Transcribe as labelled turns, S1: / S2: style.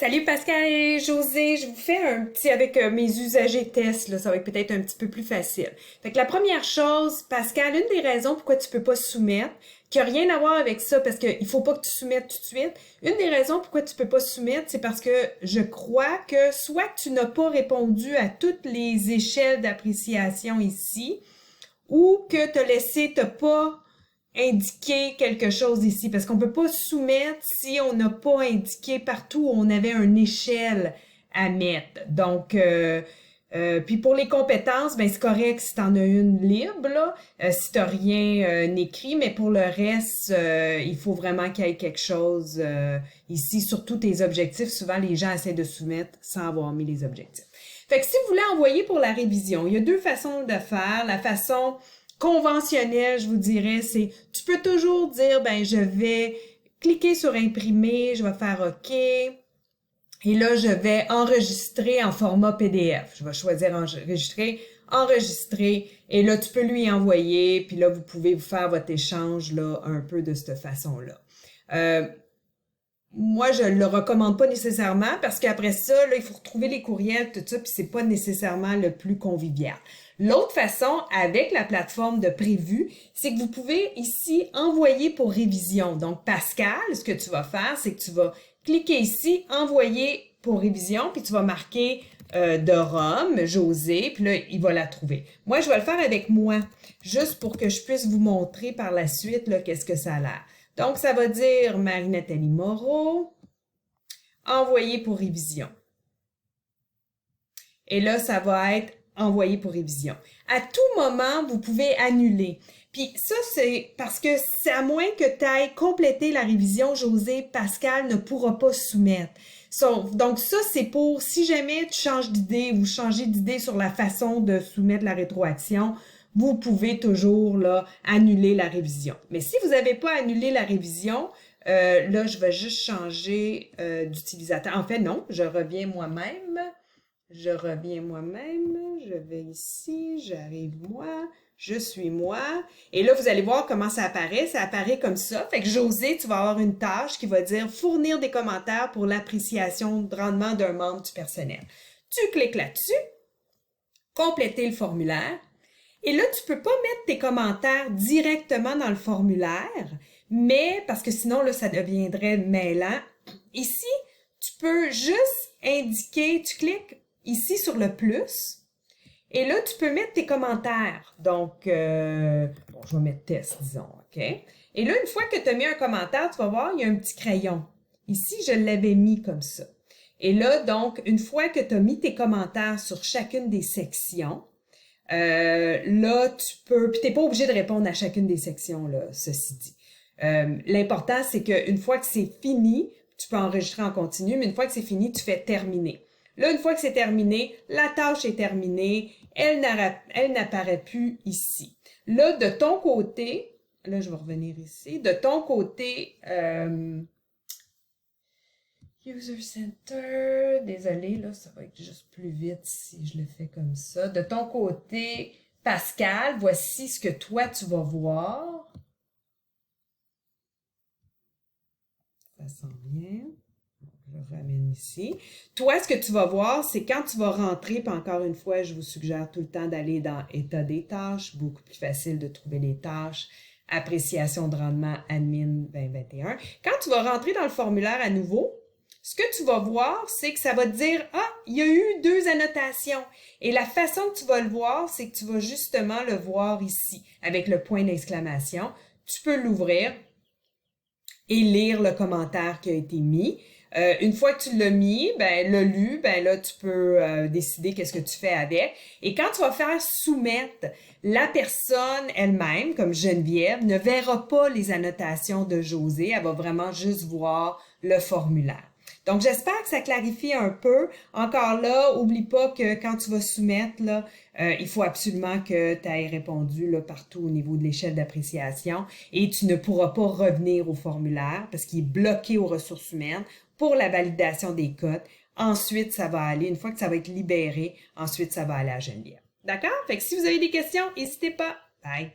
S1: Salut Pascal et José, je vous fais un petit avec mes usagers tests, là, ça va être peut-être un petit peu plus facile. Fait que la première chose, Pascal, une des raisons pourquoi tu peux pas soumettre, qui a rien à voir avec ça, parce qu'il faut pas que tu soumettes tout de suite, une des raisons pourquoi tu peux pas soumettre, c'est parce que je crois que soit tu n'as pas répondu à toutes les échelles d'appréciation ici, ou que t'as pas indiqué quelque chose ici, parce qu'on peut pas soumettre si on n'a pas indiqué partout où on avait une échelle à mettre. Donc, puis pour les compétences, ben c'est correct si t'en as une libre, là, si t'as rien écrit, mais pour le reste, il faut vraiment qu'il y ait quelque chose ici, surtout tes objectifs. Souvent, les gens essaient de soumettre sans avoir mis les objectifs. Fait que si vous voulez envoyer pour la révision, il y a deux façons de faire. La façon conventionnelle, je vous dirais, c'est tu peux toujours dire, ben je vais cliquer sur imprimer, je vais faire OK. Et là, je vais enregistrer en format PDF. Je vais choisir enregistrer, enregistrer. Et là, tu peux lui envoyer. Puis là, vous pouvez vous faire votre échange là un peu de cette façon-là. Moi, je le recommande pas nécessairement parce qu'après ça, là, il faut retrouver les courriels, tout ça, puis c'est pas nécessairement le plus convivial. L'autre façon, avec la plateforme de prévu, c'est que vous pouvez ici envoyer pour révision. Donc, Pascal, ce que tu vas faire, c'est que tu vas cliquer ici, envoyer pour révision, puis tu vas marquer de Rome, José, puis là, il va la trouver. Moi, je vais le faire avec moi, juste pour que je puisse vous montrer par la suite, là, qu'est-ce que ça a l'air. Donc, ça va dire Marie-Nathalie Moreau, envoyé pour révision. Et là, ça va être envoyé pour révision. À tout moment, vous pouvez annuler. Puis ça, c'est parce que c'est à moins que tu ailles compléter la révision, José, Pascal ne pourra pas soumettre. Donc ça, c'est pour si jamais tu changes d'idée ou changer d'idée sur la façon de soumettre la rétroaction, vous pouvez toujours là annuler la révision. Mais si vous n'avez pas annulé la révision, là, je vais juste changer d'utilisateur. En fait, non, je reviens moi-même. Je vais ici, j'arrive moi, je suis moi. Et là, vous allez voir comment ça apparaît. Ça apparaît comme ça. Fait que José, tu vas avoir une tâche qui va dire fournir des commentaires pour l'appréciation de rendement d'un membre du personnel. Tu cliques là-dessus, compléter le formulaire. Et là, tu peux pas mettre tes commentaires directement dans le formulaire, mais parce que sinon, là, ça deviendrait mêlant. Ici, tu peux juste indiquer, tu cliques ici sur le plus, et là, tu peux mettre tes commentaires. Donc, bon, je vais mettre test, disons, OK? Et là, une fois que tu as mis un commentaire, tu vas voir, il y a un petit crayon. Ici, je l'avais mis comme ça. Et là, donc, une fois que tu as mis tes commentaires sur chacune des sections, là, tu peux, puis t'es pas obligé de répondre à chacune des sections, là, ceci dit. L'important, c'est qu'une fois que c'est fini, tu peux enregistrer en continu, mais une fois que c'est fini, tu fais terminer. Là, une fois que c'est terminé, la tâche est terminée, elle n'apparaît plus ici. Là, de ton côté, là, je vais revenir ici, de ton côté, User Center, désolé, là, ça va être juste plus vite si je le fais comme ça. De ton côté, Pascal, voici ce que toi, tu vas voir. Ça s'en vient. Je ramène ici. Toi, ce que tu vas voir, c'est quand tu vas rentrer, puis encore une fois, je vous suggère tout le temps d'aller dans État des tâches, beaucoup plus facile de trouver les tâches, appréciation de rendement admin 2021. Quand tu vas rentrer dans le formulaire à nouveau, ce que tu vas voir, c'est que ça va te dire « Ah, il y a eu 2 annotations. » Et la façon que tu vas le voir, c'est que tu vas justement le voir ici, avec le point d'exclamation. Tu peux l'ouvrir et lire le commentaire qui a été mis. Une fois que tu l'as mis, ben l'as lu, ben là tu peux décider qu'est-ce que tu fais avec. Et quand tu vas faire soumettre, la personne elle-même, comme Geneviève, ne verra pas les annotations de José, elle va vraiment juste voir le formulaire. Donc, j'espère que ça clarifie un peu. Encore là, oublie pas que quand tu vas soumettre, là, il faut absolument que tu aies répondu là, partout au niveau de l'échelle d'appréciation et tu ne pourras pas revenir au formulaire parce qu'il est bloqué aux ressources humaines pour la validation des codes. Ensuite, ça va aller, une fois que ça va être libéré, ensuite, ça va aller à Geneviève. D'accord? Fait que si vous avez des questions, n'hésitez pas. Bye!